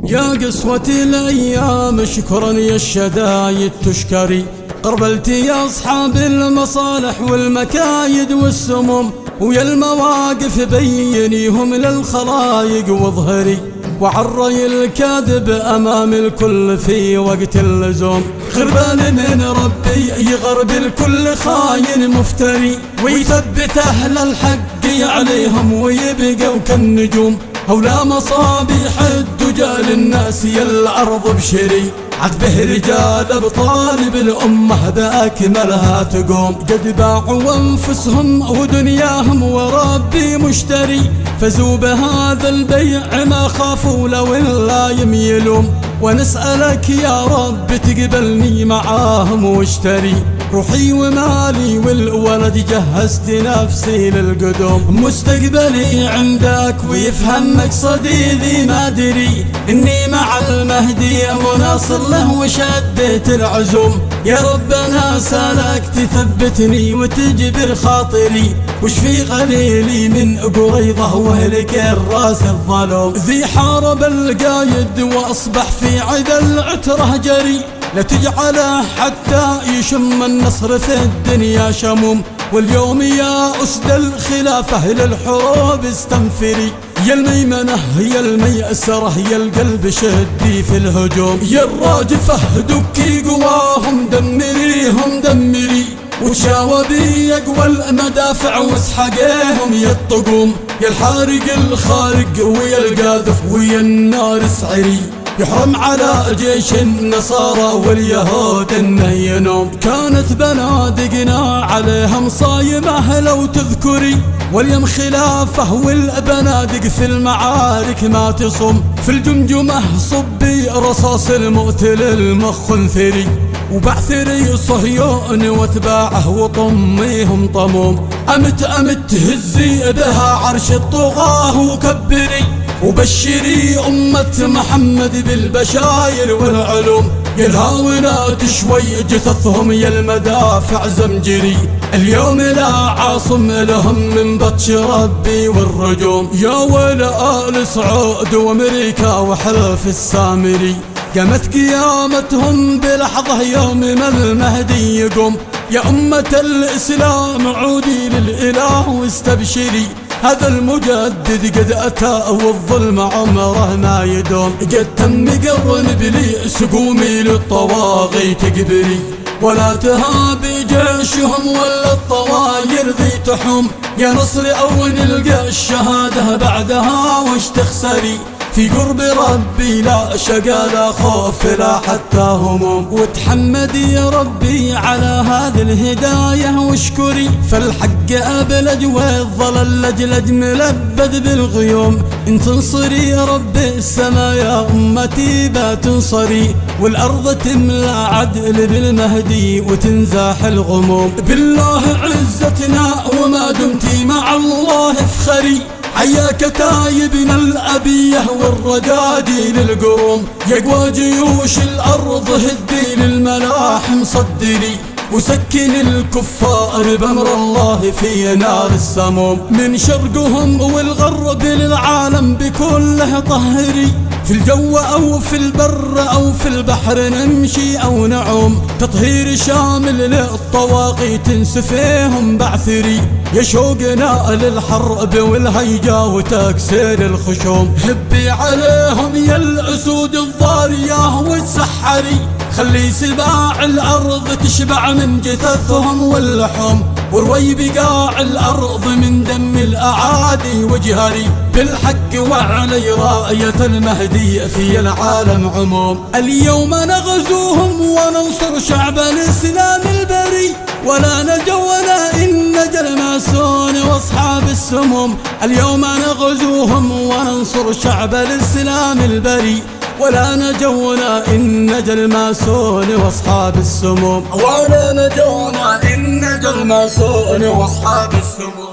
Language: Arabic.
يا قسوة الأيام شكرا يا الشدايد تشكري، قربلتي يا أصحاب المصالح والمكايد والسموم، ويا المواقف بينيهم للخلايق واظهري، وعري الكاذب أمام الكل في وقت اللزوم، غربان من ربي يغرب الكل خاين مفتري، ويثبت أهل الحق عليهم ويبقوا كالنجوم، هولا مصابيح الدجى للناس يا الأرض بشري، عتبه رجال أبطال بالأمة بأكملها تقوم، قد باعوا أنفسهم ودنياهم وربي مشتري، فزوا بهذا البيع ما خافوا لو لا يميلون، ونسألك يا رب تقبلني معاهم واشتري، روحي ومالي والولد جهزت نفسي للقدوم، مستقبلي عندك ويفهم مقصدي ذي ما ادري، اني مع المهدي مناصر له وشديت العزوم، يا ربنا سالك تثبتني وتجبر خاطري، وش في غليلي من قريضه واهلك الراس الظلوم، ذي حارب القايد واصبح في عدا العتره جري، لا تجعله حتى يشم النصر في الدنيا شموم، واليوم يا أسد الخلافة للحروب استنفري، يا الميمنة يا الميسرة يا القلب شدي في الهجوم، يا الراجفة دكي قواهم دمريهم دمري، وتشاوبي يقوى المدافع واسحقيهم يا الطقوم، يا الحارق الخارق ويا القاذف ويا النار اسعري، يحرم على جيش النصارى واليهود انه ينوم، كانت بنادقنا عليها مصايمه لو تذكري، واليوم خلافه والبنادق في المعارك ما تصم، في الجمجمه صبي رصاص المقتل المخ انثري، وبعثري صهيون واتباعه وطميهم طموم، أمت هزي بها عرش الطغاه وكبري، وبشري أمة محمد بالبشاير والعلوم، يا الهاونات شوي جثثهم يا المدافع زمجري، اليوم لا عاصم لهم من بطش ربي والرجوم، يا ولا آل سعود وأمريكا وحلف السامري، قامت قيامتهم بلحظة يوم ما المهدي يقوم، يا أمة الإسلام عودي للإله واستبشري، هذا المجدد قد أتى والظلم عمره ما يدوم، قد تم قرن إبليس قومي للطواغي تقبري، ولا تهابي جيشهم ولا الطواير ذي تحوم، يا نصر أو نلقى الشهادة بعدها وش تخسري، في قرب ربي لا شقا لا خوف لا حتى هموم، وتحمدي يا ربي على هذه الهداية واشكري، فالحق أبلج والضلال لجلج ملبد بالغيوم، ان تنصري يا ربي السما يا أمتي بتنصري، والأرض تملى عدل بالمهدي وتنزاح الغموم، بالله عزتنا وما دمتي مع الله افخري، حياك تايبنا الأبية والرقادي للقروم، يقوى جيوش الأرض هدي للملاحم صدري، وسكن الكفار بأمر الله في نار السموم، من شرقهم والغرب للعالم بكله طهري، في الجو أو في البر أو في البحر نمشي أو نعوم، تطهير شامل للطواغيت نسفيهم بعثري، يا شوقنا للحرب والهيجا وتكسير الخشوم، هبي عليهم يا الأسود الضارية والسحري، خلي سباع الأرض تشبع من جثثهم واللحوم، وروي بقاع الأرض من دم الأعادي وجهري، بالحق وعلي راية المهدي في العالم عموم، اليوم نغزوهم وننصر شعب الإسلام البري، ولا نجونا إن نجا الماسون واصحاب السموم، اليوم نغزوهم وننصر شعب الإسلام البري، ولا نجونا إن نجا الماسون واصحاب السموم، ولا نجونا إن نجا الماسون واصحاب السموم.